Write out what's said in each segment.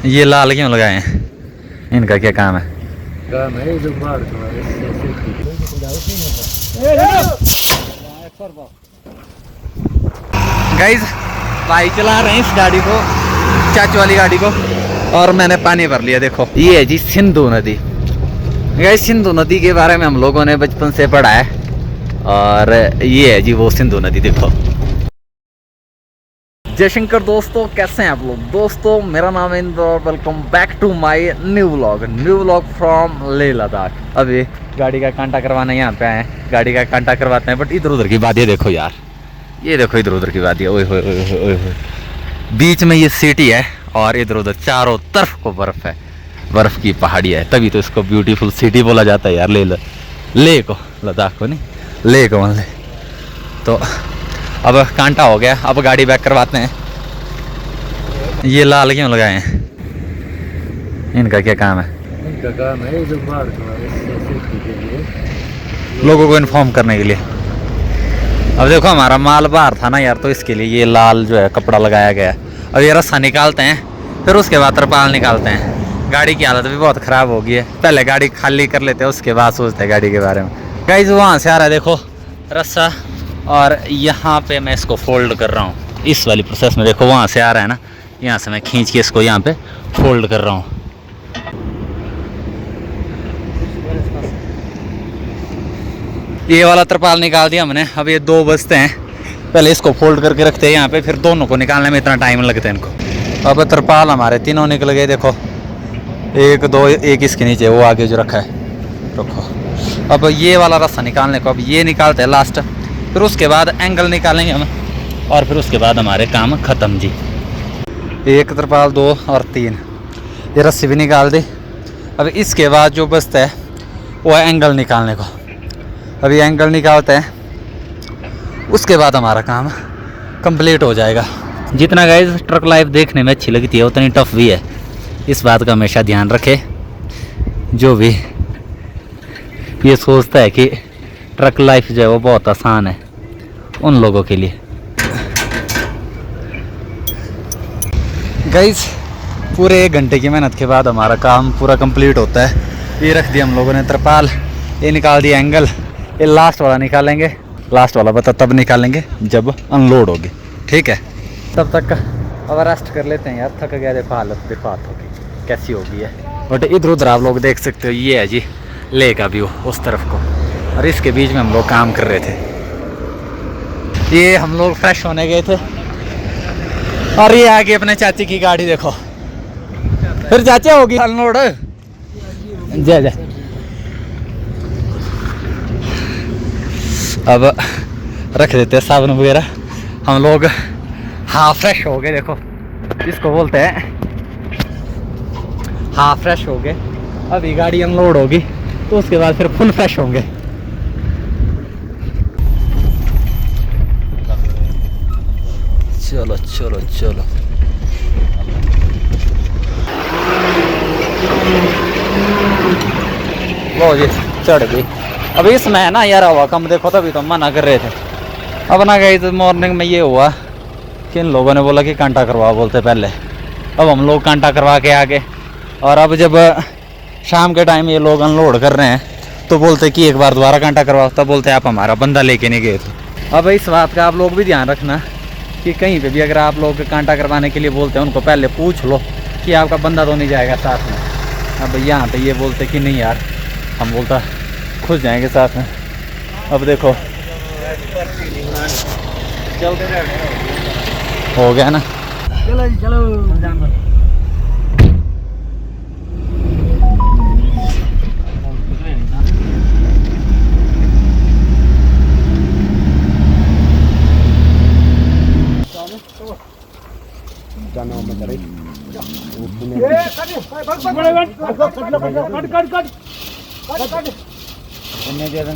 ये लाल क्यों लगाए हैं? इनका क्या काम है? काम है जो बाढ़ गाइस भाई चला रहे हैं इस गाड़ी को, चाचू वाली गाड़ी को, और मैंने पानी भर लिया। देखो ये है जी सिंधु नदी। गाइस सिंधु नदी के बारे में हम लोगों ने बचपन से पढ़ा है, और ये है जी वो सिंधु नदी। देखो जयशंकर दोस्तों, कैसे हैं आप लोग? दोस्तों मेरा नाम है इंद्र और welcome back to my new vlog from Leh Ladakh. अभी गाड़ी का कांटा करवाने यहाँ पे आए हैं, गाड़ी का कांटा करवाते हैं। बट इधर उधर की बात ये देखो यार, ये देखो इधर उधर की बात, ओए होए ओए होए ओए होए। बीच में ये सिटी है और इधर उधर चारों तरफ को बर्फ है, बर्फ की पहाड़ी है, तभी तो इसको ब्यूटीफुल सिटी बोला जाता है यार। ले को लद्दाख को नहीं, ले को ले। तो अब कांटा हो गया, अब गाड़ी बैक करवाते हैं। ये लाल क्यों लगाए हैं? इनका क्या काम है? इनका काम है जो बाढ़ के लिए लोगों को इन्फॉर्म करने के लिए। अब देखो हमारा माल बाहर था ना यार, तो इसके लिए ये लाल जो है कपड़ा लगाया गया है। अब ये रस्सा निकालते हैं, फिर उसके बाद तरपाल निकालते हैं। गाड़ी की हालत भी बहुत ख़राब हो गई है, पहले गाड़ी खाली कर लेते हैं, उसके बाद सोचते हैं गाड़ी के बारे में। गाइस वहाँ से आ रहा है देखो रस्सा, और यहाँ पे मैं इसको फोल्ड कर रहा हूँ इस वाली प्रोसेस में। देखो वहाँ से आ रहा है ना, यहाँ से मैं खींच के इसको यहाँ पे फोल्ड कर रहा हूँ। ये वाला तरपाल निकाल दिया हमने, अब ये दो बचते हैं। पहले इसको फोल्ड करके रखते हैं यहाँ पे, फिर दोनों को निकालने में इतना टाइम लगता है इनको। अब तरपाल हमारे तीनों निकल गए। देखो एक दो, एक इसके नीचे वो आगे जो रखा है रखो। अब ये वाला रास्ता निकालने को, अब ये निकालते हैं लास्ट, फिर उसके बाद एंगल निकालेंगे हम, और फिर उसके बाद हमारे काम ख़त्म जी। एक तरपाल, दो और तीन, ये रस्सी भी निकाल दी। अब इसके बाद जो बचता है वो है एंगल निकालने को। अभी एंगल निकालते हैं, उसके बाद हमारा काम कंप्लीट हो जाएगा। जितना गाइस ट्रक लाइफ देखने में अच्छी लगती है उतनी टफ भी है, इस बात का हमेशा ध्यान रखे। जो भी ये सोचता है कि ट्रक लाइफ जो है वो बहुत आसान है, उन लोगों के लिए। गाइस पूरे 1 घंटे की मेहनत के बाद हमारा काम पूरा कंप्लीट होता है। ये रख दिया हम लोगों ने तरपाल, ये निकाल दिया एंगल, ये लास्ट वाला निकालेंगे। लास्ट वाला बता तब निकालेंगे जब अनलोड होगी, ठीक है? तब तक अब रेस्ट कर लेते हैं यार, थक गया। देखो हालत देखो हाथों की कैसी हो गई है। बट इधर उधर आप लोग देख सकते हो, ये है जी लेक का व्यू उस तरफ को, और इसके बीच में हम लोग काम कर रहे थे। ये हम लोग फ्रेश होने गए थे, और ये आगे अपने चाची की गाड़ी देखो, फिर चाची होगी अनलोड। जय जय। अब रख देते हैं साबुन वगैरह, हम लोग हाफ फ्रेश हो गए। देखो इसको बोलते हैं हाफ फ्रेश हो गए। अभी गाड़ी अनलोड होगी तो उसके बाद फिर फुल फ्रेश होंगे। चलो चलो चलो, लो जी चढ़ गई। अब इसमें है ना यार हवा कम, देखो तभी तो मना कर रहे थे। अब ना गई मॉर्निंग में ये हुआ कि इन लोगों ने बोला कि कांटा करवा बोलते पहले। अब हम लोग कांटा करवा के आ गए, और अब जब शाम के टाइम ये लोग अनलोड कर रहे हैं तो बोलते कि एक बार दोबारा कांटा करवाओ, तब बोलते आप हमारा बंदा लेके नहीं गए थे। अब इस बात का आप लोग भी ध्यान रखना कि कहीं पे भी अगर आप लोग कांटा करवाने के लिए बोलते हैं, उनको पहले पूछ लो कि आपका बंदा तो नहीं जाएगा साथ में। अब यहाँ पे ये बोलते कि नहीं यार, हम बोलता खुद जाएंगे साथ में। अब देखो हो गया ना, चलो चलो।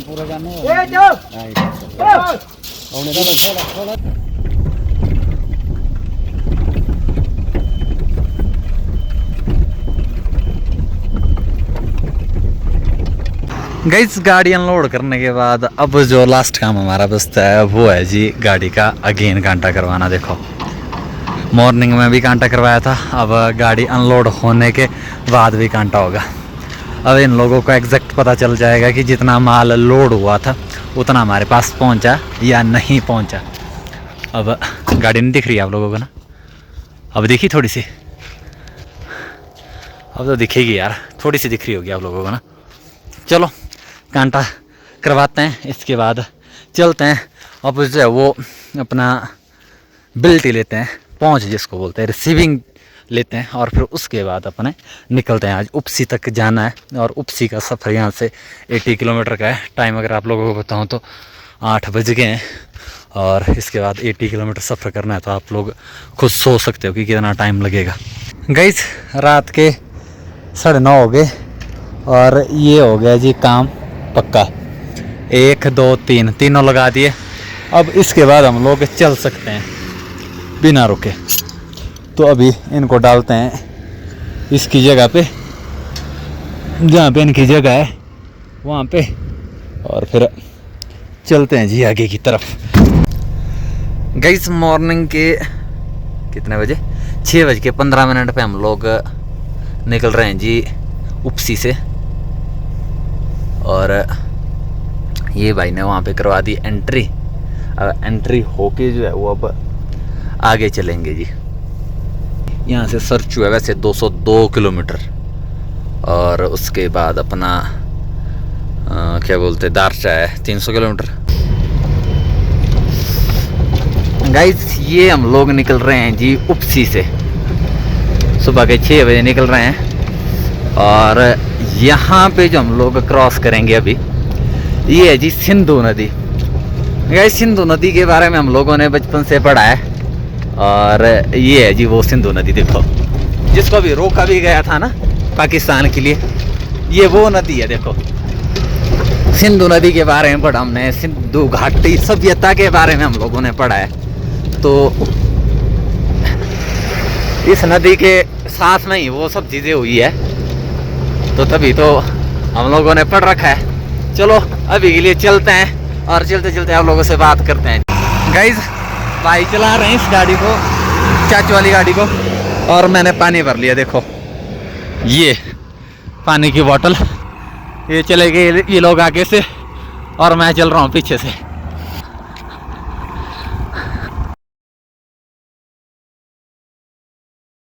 पूरा जाने गाइस गाड़ी अनलोड करने के बाद अब जो लास्ट काम हमारा बचता है वो है जी गाड़ी का अगेन कांटा करवाना। देखो मॉर्निंग में भी कांटा करवाया था, अब गाड़ी अनलोड होने के बाद भी कांटा होगा। अब इन लोगों को एग्जैक्ट पता चल जाएगा कि जितना माल लोड हुआ था उतना हमारे पास पहुंचा या नहीं पहुंचा। अब गाड़ी नहीं दिख रही है आप लोगों को ना, अब दिखी थोड़ी सी, अब तो दिखेगी यार, थोड़ी सी दिख रही होगी आप लोगों को ना। चलो कांटा करवाते हैं, इसके बाद चलते हैं। अब जो है वो अपना बिल्टी लेते हैं, पहुंच जिसको बोलते हैं, रिसीविंग लेते हैं, और फिर उसके बाद अपने निकलते हैं। आज उपसी तक जाना है और उपसी का सफ़र यहाँ से 80 किलोमीटर का है। टाइम अगर आप लोगों को बताऊँ तो 8 बज गए हैं, और इसके बाद 80 किलोमीटर सफ़र करना है, तो आप लोग खुद सोच सकते हो कि कितना टाइम लगेगा। गाइस रात के 9:30 हो गए और ये हो गया जी काम पक्का, 1 2 3 तीनों लगा दिए। अब इसके बाद हम लोग चल सकते हैं बिना रुके। तो अभी इनको डालते हैं इसकी जगह पे, जहाँ पे इनकी जगह है वहाँ पे, और फिर चलते हैं जी आगे की तरफ। गाइस मॉर्निंग के कितने बजे, 6:15 पे हम लोग निकल रहे हैं जी उपसी से, और ये भाई ने वहाँ पे करवा दी एंट्री। अब एंट्री होके जो है वो अब आगे चलेंगे जी। यहाँ से सरचू है वैसे 202 किलोमीटर, और उसके बाद अपना क्या बोलते दारचा है 300 किलोमीटर। गाइस ये हम लोग निकल रहे हैं जी उपसी से, सुबह के 6 बजे निकल रहे हैं, और यहाँ पे जो हम लोग क्रॉस करेंगे अभी, ये है जी सिंधु नदी। गाइस सिंधु नदी के बारे में हम लोगों ने बचपन से पढ़ा है, और ये है जी वो सिंधु नदी, देखो जिसको अभी रोका भी गया था ना पाकिस्तान के लिए, ये वो नदी है। देखो सिंधु नदी के बारे में पढ़ा हमने, सिंधु घाटी सभ्यता के बारे में हम लोगों ने पढ़ा है। तो इस नदी के साथ में ही वो सब चीज़ें हुई है, तो तभी तो हम लोगों ने पढ़ रखा है। चलो अभी के लिए चलते हैं, और चलते चलते आप लोगों से बात करते हैं। गाइज भाई चला रहे हैं इस गाड़ी को, चाचू वाली गाड़ी को, और मैंने पानी भर लिया। देखो ये पानी की बोतल, ये चले गए ये लोग आगे से, और मैं चल रहा हूँ पीछे से।